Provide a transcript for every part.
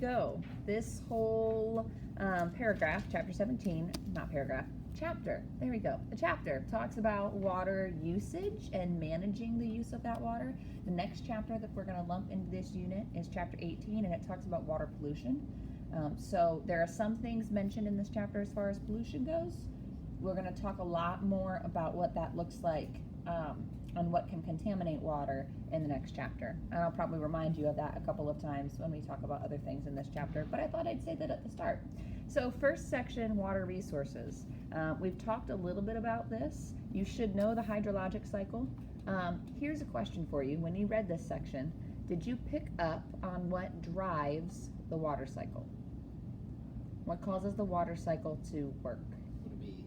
go. This whole paragraph, chapter 17, not paragraph, chapter, there we go. The chapter talks about water usage and managing the use of that water. The next chapter that we're going to lump into this unit is chapter 18, and it talks about water pollution. So there are some things mentioned in this chapter as far as pollution goes. We're going to talk a lot more about what that looks like and what can contaminate water in the next chapter. And I'll probably remind you of that a couple of times when we talk about other things in this chapter, but I thought I'd say that at the start. So first section, water resources. We've talked a little bit about this. You should know the hydrologic cycle. Here's a question for you. When you read this section, did you pick up on what drives the water cycle? What causes the water cycle to work? Would it be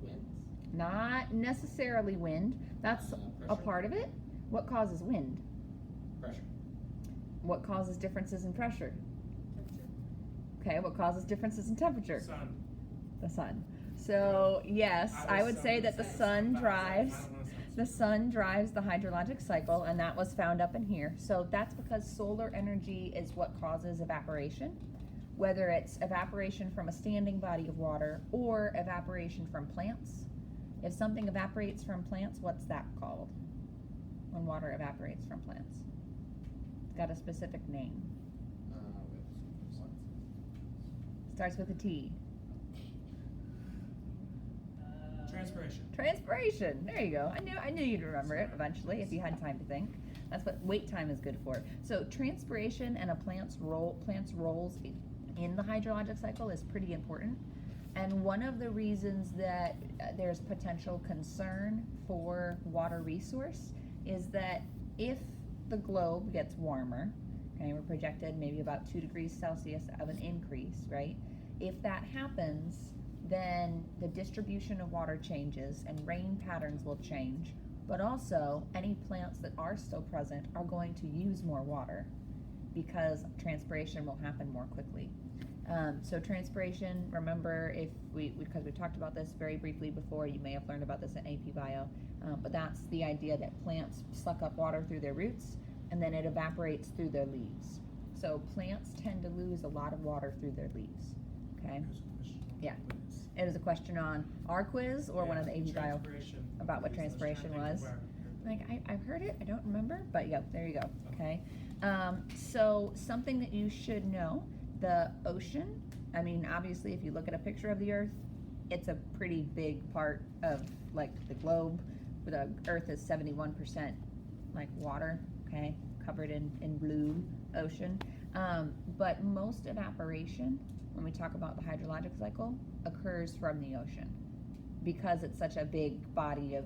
winds? Not necessarily wind. That's a part of it. What causes wind? Pressure. What causes differences in pressure? Okay, what causes differences in temperature? Sun. The sun. So yes, I would say that the sun drives the hydrologic cycle, and that was found up in here. So that's because solar energy is what causes evaporation, whether it's evaporation from a standing body of water or evaporation from plants. If something evaporates from plants, what's that called? When water evaporates from plants. It's got a specific name. Starts with a T. Transpiration. Transpiration. There you go. I knew you'd remember it eventually if you had time to think. That's what wait time is good for. So transpiration and a plant's roles in the hydrologic cycle is pretty important. And one of the reasons that there's potential concern for water resource is that if the globe gets warmer, okay, we're projected maybe about 2 degrees Celsius of an increase, right? If that happens, then the distribution of water changes and rain patterns will change, but also any plants that are still present are going to use more water because transpiration will happen more quickly. So transpiration, remember, because we talked about this very briefly before, you may have learned about this in AP Bio, but that's the idea that plants suck up water through their roots and then it evaporates through their leaves. So plants tend to lose a lot of water through their leaves, okay? Yeah. It was a question on our quiz or one of the AP Bio about what transpiration was. Like, I've heard it, I don't remember, but yep, there you go, okay? So something that you should know, the ocean, I mean, obviously if you look at a picture of the Earth, it's a pretty big part of like the globe. The Earth is 71% like water, okay, covered in blue ocean. But most evaporation, when we talk about the hydrologic cycle, occurs from the ocean because it's such a big body of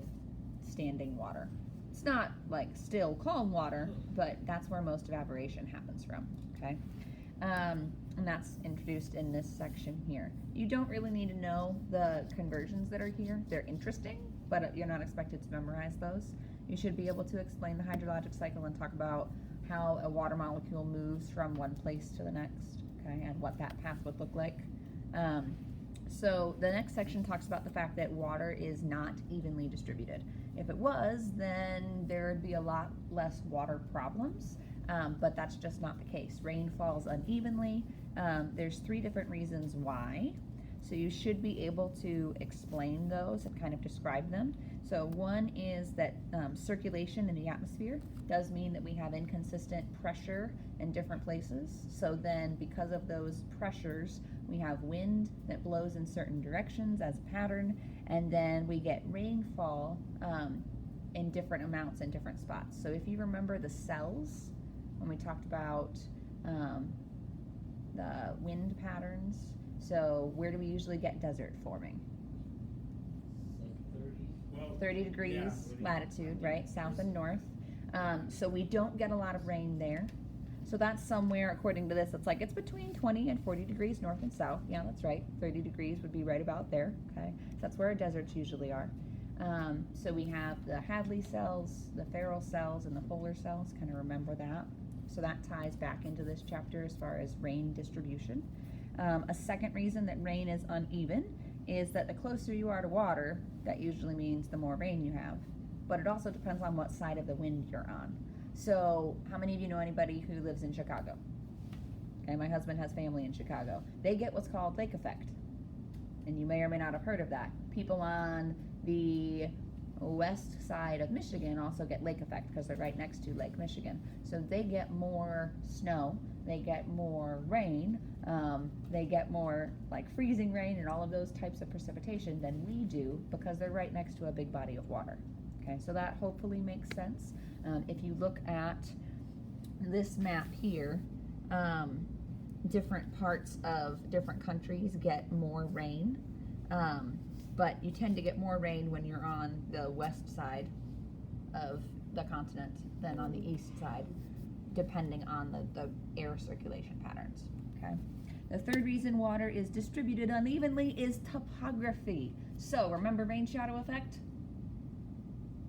standing water. It's not like still calm water, but that's where most evaporation happens from, okay? And that's introduced in this section here. You don't really need to know the conversions that are here. They're interesting, but you're not expected to memorize those. You should be able to explain the hydrologic cycle and talk about how a water molecule moves from one place to the next, okay, and what that path would look like. So the next section talks about the fact that water is not evenly distributed. If it was, then there would be a lot less water problems, but that's just not the case. Rain falls unevenly. There's 3 different reasons why. So you should be able to explain those and kind of describe them. So one is that circulation in the atmosphere does mean that we have inconsistent pressure in different places. So then because of those pressures, we have wind that blows in certain directions as a pattern, and then we get rainfall in different amounts in different spots. So if you remember the cells, when we talked about the wind patterns, so where do we usually get desert forming? 30 degrees latitude, right? South and north. So we don't get a lot of rain there. So that's somewhere, according to this, it's between 20 and 40 degrees north and south. Yeah, that's right. 30 degrees would be right about there, okay? So that's where our deserts usually are. So we have the Hadley cells, the Ferrel cells, and the polar cells. Kind of remember that. So that ties back into this chapter as far as rain distribution. A second reason that rain is uneven is that the closer you are to water, that usually means the more rain you have. But it also depends on what side of the wind you're on. So how many of you know anybody who lives in Chicago? Okay, my husband has family in Chicago. They get what's called lake effect. And you may or may not have heard of that. People on the west side of Michigan also get lake effect because they're right next to Lake Michigan. So they get more snow, they get more rain, they get more like freezing rain and all of those types of precipitation than we do because they're right next to a big body of water. Okay, so that hopefully makes sense. If you look at this map here, different parts of different countries get more rain, but you tend to get more rain when you're on the west side of the continent than on the east side, depending on the air circulation patterns. Okay. The third reason water is distributed unevenly is topography. So remember rain shadow effect?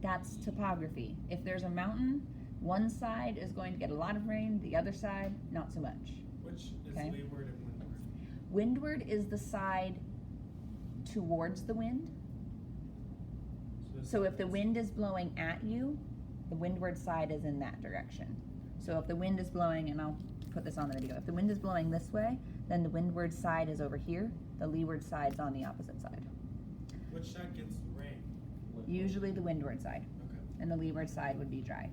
That's topography. If there's a mountain, one side is going to get a lot of rain, the other side not so much. Which is Okay. leeward and windward? Windward is the side towards the wind. this So if the is- wind is blowing at you, the windward side is in that direction. So if the wind is blowing, and I'll put this on the video, if the wind is blowing this way, then the windward side is over here, the leeward side's on the opposite side. Which side gets the rain? Usually the windward side, Okay. and the leeward side would be dry.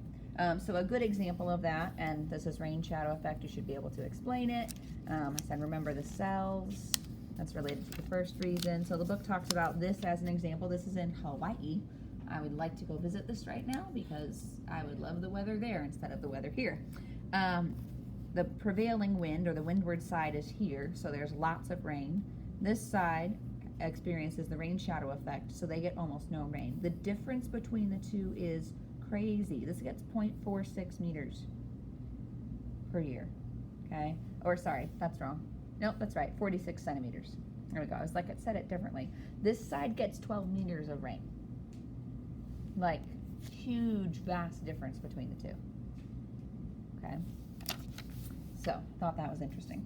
So a good example of that, and this is rain shadow effect, you should be able to explain it. I said remember the cells, that's related to the first reason. So the book talks about this as an example. This is in Hawaii. I would like to go visit this right now because I would love the weather there instead of the weather here. The prevailing wind, or the windward side, is here, so there's lots of rain. This side experiences the rain shadow effect, so they get almost no rain. The difference between the two is crazy. This gets 0.46 meters per year, okay? Or sorry, that's wrong. Nope, that's right, 46 centimeters. There we go. I was like, it said it differently. This side gets 12 meters of rain. Like, huge, vast difference between the two. Okay? So, thought that was interesting.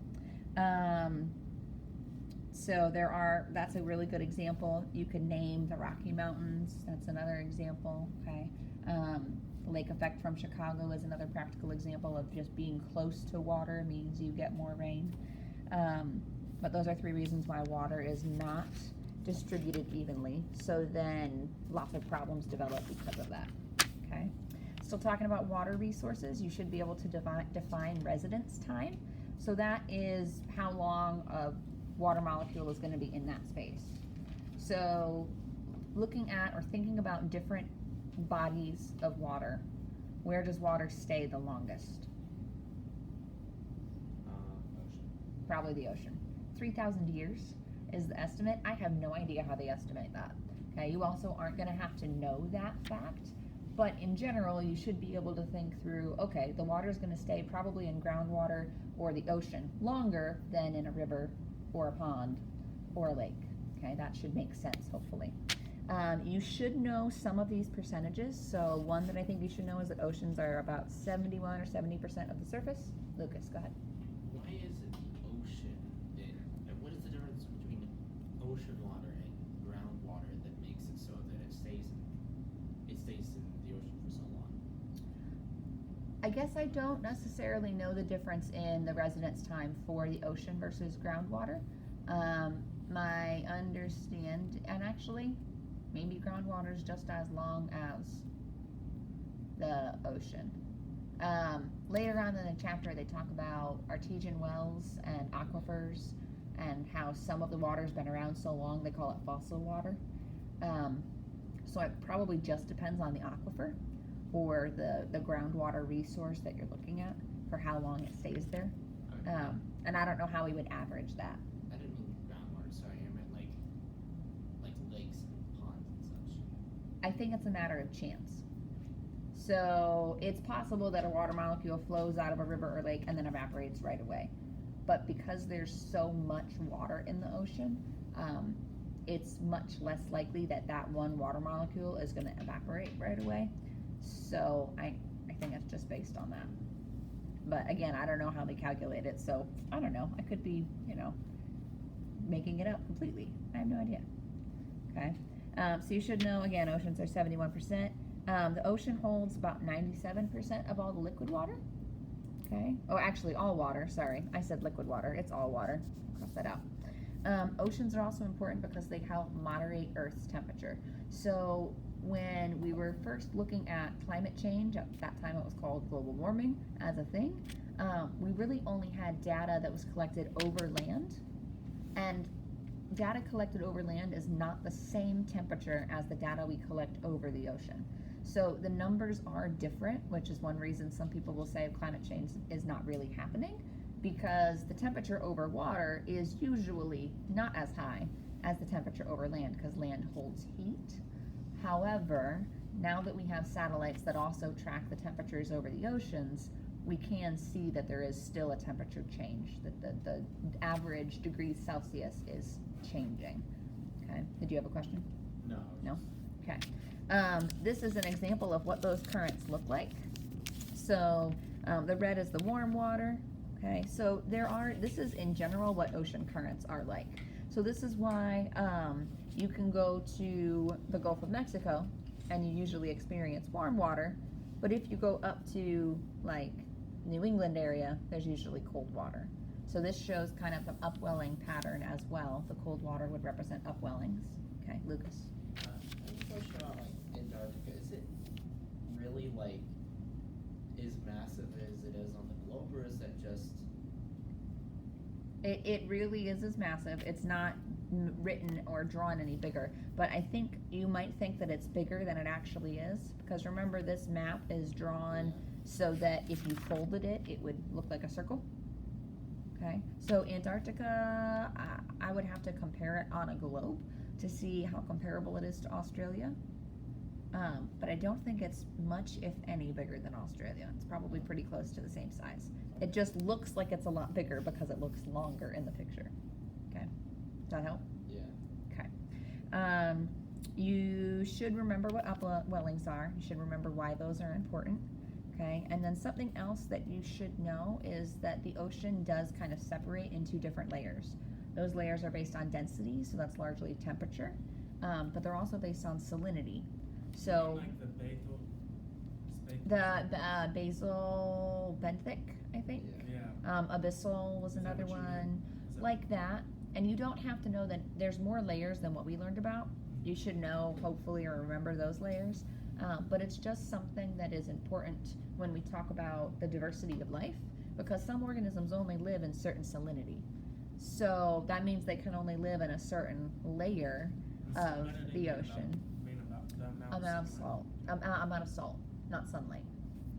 So that's a really good example. You could name the Rocky Mountains. That's another example, okay? Lake effect from Chicago is another practical example of just being close to water means you get more rain. But those are three reasons why water is not distributed evenly. So then lots of problems develop because of that, okay? Still talking about water resources, you should be able to define residence time. So that is how long a water molecule is going to be in that space. So looking at or thinking about different bodies of water, where does water stay the longest? Ocean. Probably the ocean. 3,000 years is the estimate. I have no idea how they estimate that. Okay, you also aren't going to have to know that fact, but in general, you should be able to think through, okay, the water is going to stay probably in groundwater or the ocean longer than in a river or a pond or a lake. Okay, that should make sense, hopefully. You should know some of these percentages. So one that I think you should know is that oceans are about 71 or 70% of the surface. Lucas, go ahead. Why is it the ocean? And what is the difference between ocean water and groundwater that makes it so that it stays in the ocean for so long? I guess I don't necessarily know the difference in the residence time for the ocean versus groundwater. My understand, and actually, maybe groundwater is just as long as the ocean. Later on in the chapter, they talk about artesian wells and aquifers and how some of the water's been around so long they call it fossil water. So it probably just depends on the aquifer or the groundwater resource that you're looking at for how long it stays there. And I don't know how we would average that. I didn't mean groundwater, sorry. I meant like lakes and ponds and such. I think it's a matter of chance. So it's possible that a water molecule flows out of a river or lake and then evaporates right away. But because there's so much water in the ocean, it's much less likely that that one water molecule is going to evaporate right away. So I think it's just based on that. But again, I don't know how they calculate it, so I don't know. I could be, making it up completely. I have no idea. Okay. So you should know, again, oceans are 71%. The ocean holds about 97% of all the liquid water. Okay. Oh, actually, all water. Sorry, I said liquid water. It's all water. Cross that out. Oceans are also important because they help moderate Earth's temperature. So when we were first looking at climate change, at that time it was called global warming as a thing, we really only had data that was collected over land, and data collected over land is not the same temperature as the data we collect over the ocean. So the numbers are different, which is one reason some people will say climate change is not really happening, because the temperature over water is usually not as high as the temperature over land, because land holds heat. However, now that we have satellites that also track the temperatures over the oceans, we can see that there is still a temperature change, that the average degrees Celsius is changing. Okay, did you have a question? No. No? Okay. This is an example of what those currents look like. So the red is the warm water. Okay, so this is in general what ocean currents are like. So this is why you can go to the Gulf of Mexico and you usually experience warm water, but if you go up to like New England area, there's usually cold water. So this shows kind of the upwelling pattern as well. The cold water would represent upwellings. Okay, Lucas. I have a question on like Antarctica. Is it really like as massive as it is on the globe, or is that just? It really is as massive. It's not written or drawn any bigger, but I think you might think that it's bigger than it actually is, because remember, this map is drawn so that if you folded it, it would look like a circle. Okay, so Antarctica, I would have to compare it on a globe to see how comparable it is to Australia. But I don't think it's much, if any, bigger than Australia. It's probably pretty close to the same size. It just looks like it's a lot bigger because it looks longer in the picture. Okay, does that help? Yeah. Okay. You should remember what upwellings are. You should remember why those are important. Okay, and then something else that you should know is that the ocean does kind of separate into different layers. Those layers are based on density, so that's largely temperature, but they're also based on salinity. So like the basal benthic, I think. Yeah. Abyssal was Is that another what you mean? one, Is that- like that. And you don't have to know that there's more layers than what we learned about. You should know, hopefully, or remember those layers. But it's just something that is important when we talk about the diversity of life, because some organisms only live in certain salinity. So that means they can only live in a certain layer And of salinity the mean ocean. Mean about the Amount of sunlight. salt. Amount of salt, not sunlight.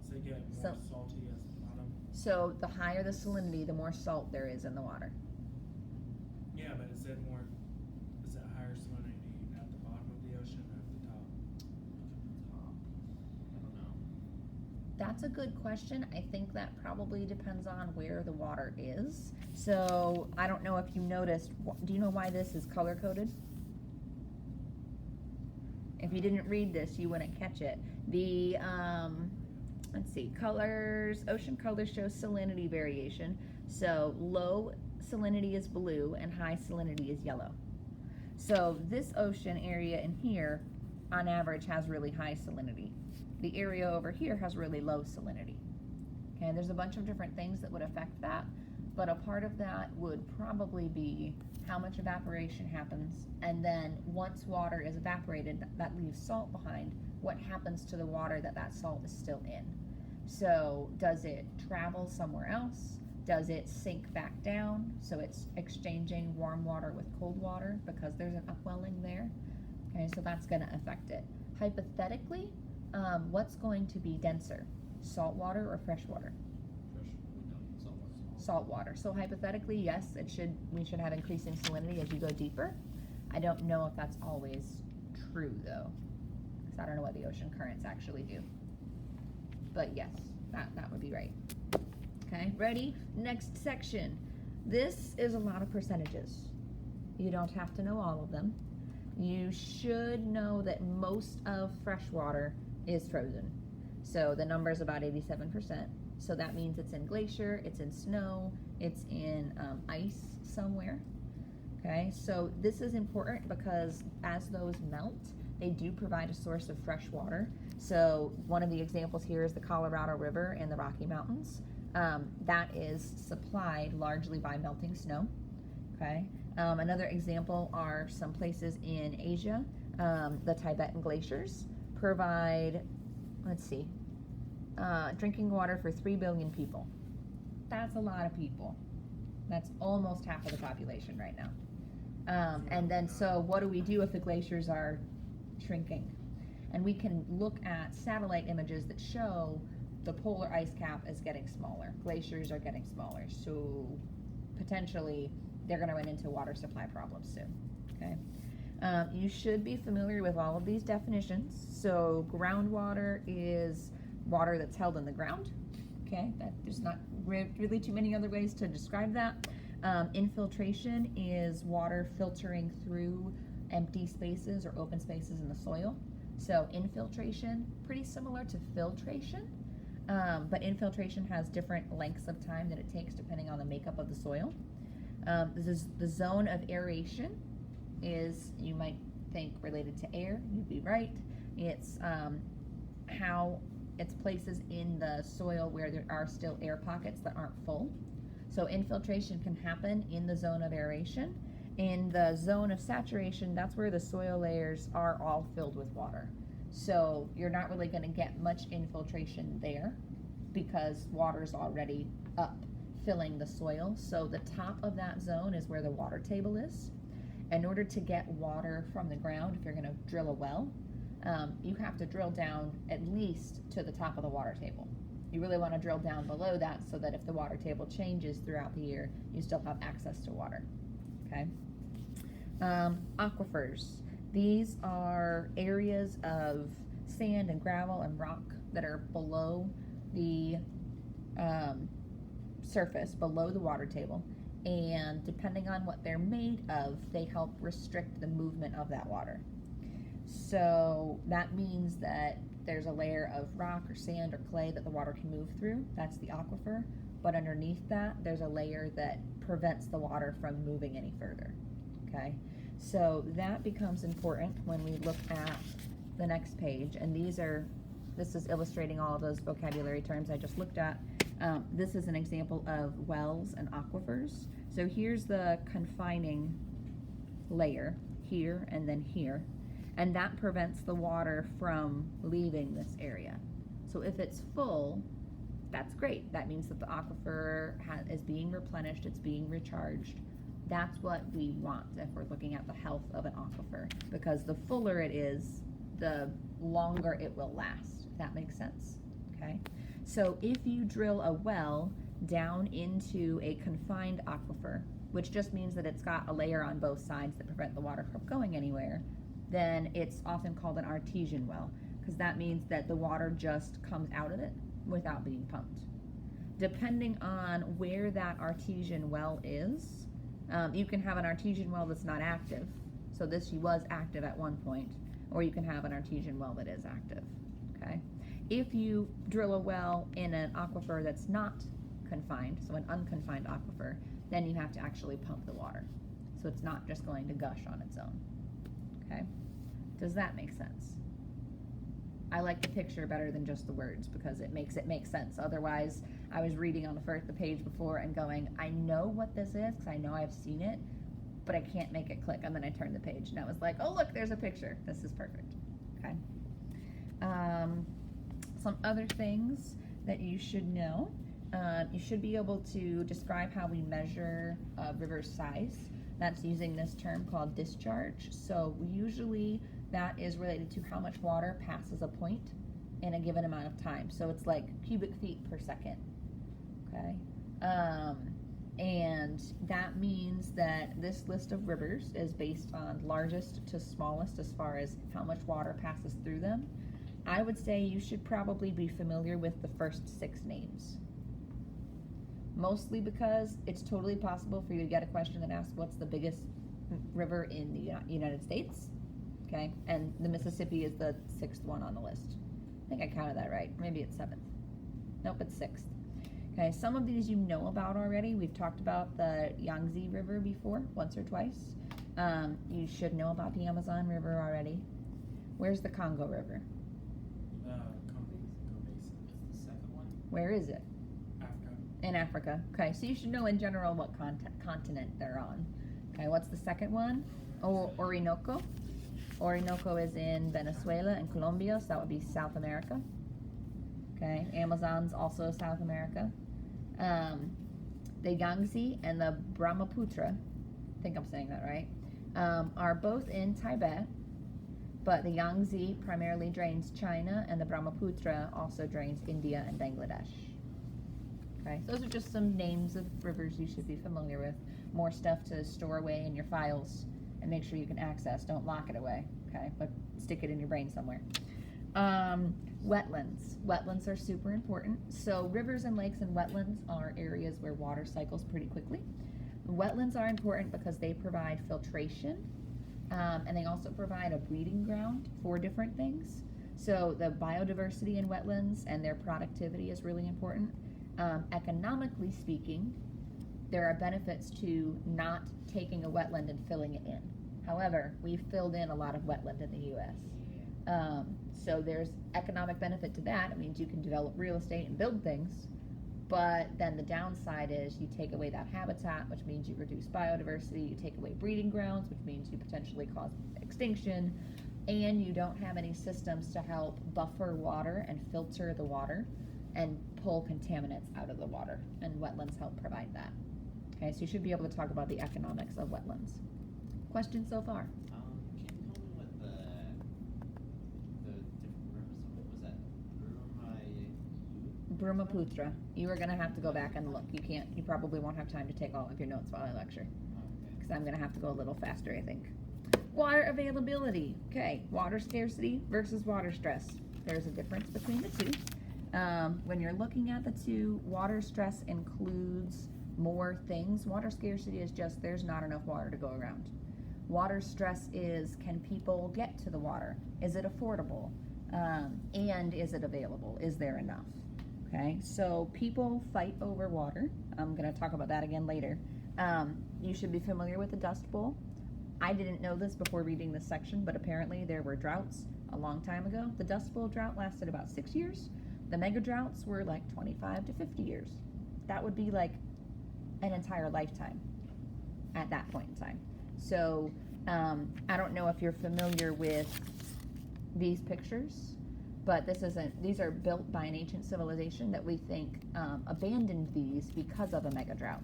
So you get more So- salty as the bottom. So the higher the salinity, the more salt there is in the water. Yeah, but is it higher salinity at the bottom of the ocean or at the top? Top. I don't know. That's a good question. I think that probably depends on where the water is. So I don't know if you noticed, do you know why this is color coded? If you didn't read this, you wouldn't catch it. The, let's see, colors, ocean colors show salinity variation. So low salinity is blue and high salinity is yellow. So this ocean area in here, on average, has really high salinity. The area over here has really low salinity. Okay, there's a bunch of different things that would affect that, but a part of that would probably be how much evaporation happens, and then once water is evaporated, that leaves salt behind. What happens to the water that salt is still in? So does it travel somewhere else? Does it sink back down? So it's exchanging warm water with cold water because there's an upwelling there. Okay, so that's going to affect it. Hypothetically, what's going to be denser, salt water or fresh water? Salt water. So hypothetically, yes, we should have increasing salinity as you go deeper. I don't know if that's always true though, because I don't know what the ocean currents actually do. But yes, that would be right. Okay, ready? Next section. This is a lot of percentages. You don't have to know all of them. You should know that most of fresh water is frozen. So the number is about 87%. So that means it's in glacier, it's in snow, it's in ice somewhere. Okay, so this is important because as those melt, they do provide a source of fresh water. So one of the examples here is the Colorado River in the Rocky Mountains. That is supplied largely by melting snow. Okay. Another example are some places in Asia. The Tibetan glaciers provide, let's see, drinking water for 3 billion people. That's a lot of people. That's almost half of the population right now. And then, so what do we do if the glaciers are shrinking? And we can look at satellite images that show the polar ice cap is getting smaller. Glaciers are getting smaller. So potentially they're going to run into water supply problems soon. Okay. You should be familiar with all of these definitions. So groundwater is water that's held in the ground. Okay, there's not really too many other ways to describe that. Infiltration is water filtering through empty spaces or open spaces in the soil. So infiltration, pretty similar to filtration, but infiltration has different lengths of time that it takes depending on the makeup of the soil. This is the zone of aeration is, you might think, related to air. You'd be right. It's how it's places in the soil where there are still air pockets that aren't full. So infiltration can happen in the zone of aeration. In the zone of saturation, that's where the soil layers are all filled with water. So you're not really going to get much infiltration there because water's already up filling the soil. So the top of that zone is where the water table is. In order to get water from the ground, if you're going to drill a well, you have to drill down at least to the top of the water table. You really want to drill down below that so that if the water table changes throughout the year, you still have access to water. Okay. Aquifers. These are areas of sand and gravel and rock that are below the surface, below the water table. And depending on what they're made of, they help restrict the movement of that water. So that means that there's a layer of rock or sand or clay that the water can move through. That's the aquifer. But underneath that, there's a layer that prevents the water from moving any further. Okay? So that becomes important when we look at the next page. And this is illustrating all of those vocabulary terms I just looked at. This is an example of wells and aquifers. So here's the confining layer here and then here. And that prevents the water from leaving this area. So if it's full, that's great. That means that the aquifer is being replenished, it's being recharged. That's what we want if we're looking at the health of an aquifer, because the fuller it is, the longer it will last. If that makes sense, okay? So if you drill a well down into a confined aquifer, which just means that it's got a layer on both sides that prevent the water from going anywhere, then it's often called an artesian well, because that means that the water just comes out of it without being pumped. Depending on where that artesian well is, you can have an artesian well that's not active, so this was active at one point, or you can have an artesian well that is active, okay? If you drill a well in an aquifer that's not confined, so an unconfined aquifer, then you have to actually pump the water. So it's not just going to gush on its own. Okay, does that make sense? I like the picture better than just the words because it makes make sense. Otherwise, I was reading on the page before and going, I know what this is because I know I've seen it, but I can't make it click. And then I turned the page and I was like, oh look, there's a picture. This is perfect. Okay. Some other things that you should know. You should be able to describe how we measure a river's size. That's using this term called discharge. So usually that is related to how much water passes a point in a given amount of time. So it's like cubic feet per second, okay? And that means that this list of rivers is based on largest to smallest as far as how much water passes through them. I would say you should probably be familiar with the first 6 names. Mostly because it's totally possible for you to get a question that asks what's the biggest river in the United States, okay? And the Mississippi is the 6th one on the list. I think I counted that right. Maybe it's 7th. Nope, it's 6th. Okay, some of these you know about already. We've talked about the Yangtze River before, once or twice. You should know about the Amazon River already. Where's the Congo River? Congo Basin. What's the second one? Where is it? Africa. In Africa. Okay, so you should know in general what continent they're on. Okay, what's the second one? Oh, Orinoco. Orinoco is in Venezuela and Colombia, so that would be South America. Okay, Amazon's also South America. The Yangtze and the Brahmaputra, I think I'm saying that right, are both in Tibet, but the Yangtze primarily drains China, and the Brahmaputra also drains India and Bangladesh. Okay, those are just some names of rivers you should be familiar with. More stuff to store away in your files and make sure you can access. Don't lock it away, okay, but stick it in your brain somewhere. Wetlands. Wetlands are super important. So rivers and lakes and wetlands are areas where water cycles pretty quickly. Wetlands are important because they provide filtration, and they also provide a breeding ground for different things. So the biodiversity in wetlands and their productivity is really important. Economically speaking, there are benefits to not taking a wetland and filling it in. However, we've filled in a lot of wetland in the U.S. So there's economic benefit to that. It means you can develop real estate and build things, but then the downside is you take away that habitat, which means you reduce biodiversity, you take away breeding grounds, which means you potentially cause extinction, and you don't have any systems to help buffer water and filter the water and pull contaminants out of the water, and wetlands help provide that. Okay, so you should be able to talk about the economics of wetlands. Questions so far? Can you help me with the different rivers? What was that? Brahmaputra. You are going to have to go back and look. You probably won't have time to take all of your notes while I lecture, because I'm going to have to go a little faster, I think. Water availability. Okay, water scarcity versus water stress. There's a difference between the two. When you're looking at the two, water stress includes more things. Water scarcity is just there's not enough water to go around. Water stress is, can people get to the water? Is it affordable? And is it available? Is there enough? Okay, so people fight over water. I'm going to talk about that again later. You should be familiar with the Dust Bowl. I didn't know this before reading this section, but apparently there were droughts a long time ago. The Dust Bowl drought lasted about 6 years. The mega droughts were like 25 to 50 years. That would be like an entire lifetime at that point in time. So I don't know if you're familiar with these pictures, but these are built by an ancient civilization that we think abandoned these because of a mega drought,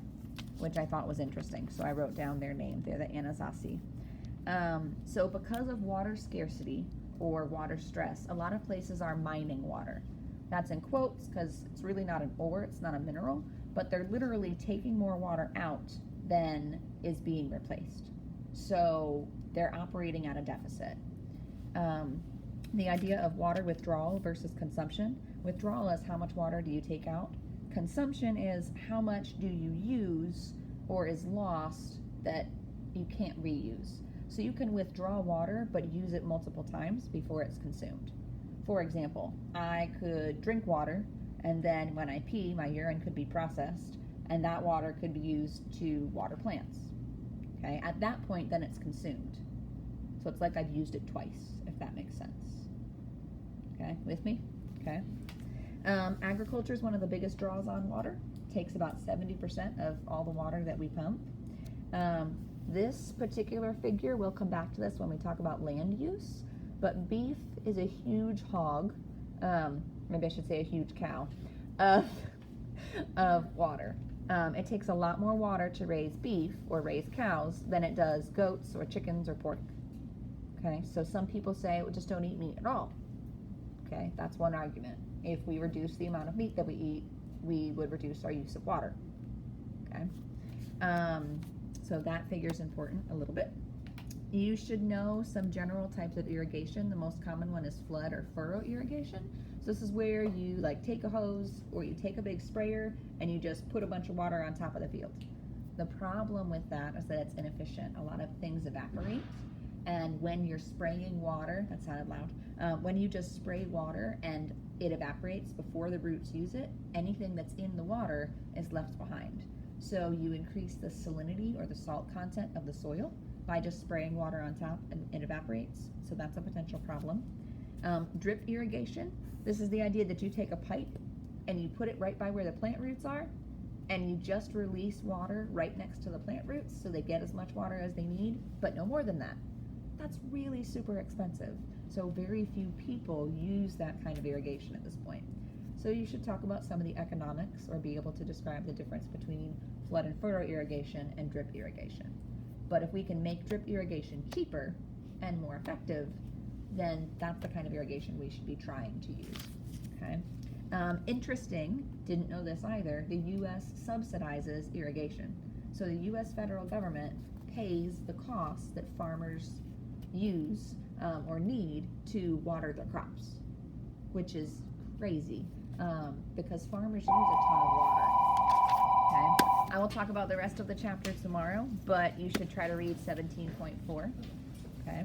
which I thought was interesting. So I wrote down their name. They're the Anasazi. So because of water scarcity or water stress, a lot of places are mining water. That's in quotes because it's really not an ore, it's not a mineral, but they're literally taking more water out than is being replaced. So they're operating at a deficit. The idea of water withdrawal versus consumption. Withdrawal is how much water do you take out. Consumption is how much do you use or is lost that you can't reuse. So you can withdraw water but use it multiple times before it's consumed. For example, I could drink water, and then when I pee, my urine could be processed, and that water could be used to water plants. Okay, at that point, then it's consumed. So it's like I've used it twice, if that makes sense. Okay, with me? Okay. Agriculture is one of the biggest draws on water. It takes about 70% of all the water that we pump. This particular figure, we'll come back to this when we talk about land use, but beef is a huge hog, maybe I should say a huge cow, of water. It takes a lot more water to raise beef or raise cows than it does goats or chickens or pork. Okay, so some people say, well, just don't eat meat at all. Okay, that's one argument. If we reduce the amount of meat that we eat, we would reduce our use of water. Okay, so that figure is important a little bit. You should know some general types of irrigation. The most common one is flood or furrow irrigation. So this is where you like take a hose or you take a big sprayer and you just put a bunch of water on top of the field. The problem with that is that it's inefficient. A lot of things evaporate, and when you're spraying water, that sounded loud, when you just spray water and it evaporates before the roots use it, anything that's in the water is left behind. So you increase the salinity or the salt content of the soil by just spraying water on top, and it evaporates. So that's a potential problem. Drip irrigation. This is the idea that you take a pipe and you put it right by where the plant roots are, and you just release water right next to the plant roots so they get as much water as they need, but no more than that, that's really super expensive. So very few people use that kind of irrigation at this point. So you should talk about some of the economics or be able to describe the difference between flood and furrow irrigation and drip irrigation. But if we can make drip irrigation cheaper and more effective, then that's the kind of irrigation we should be trying to use, okay? Interesting, didn't know this either, the U.S. subsidizes irrigation. So the U.S. federal government pays the costs that farmers use or need to water their crops, which is crazy because farmers use a ton of water, okay? I will talk about the rest of the chapter tomorrow, but you should try to read 17.4, okay?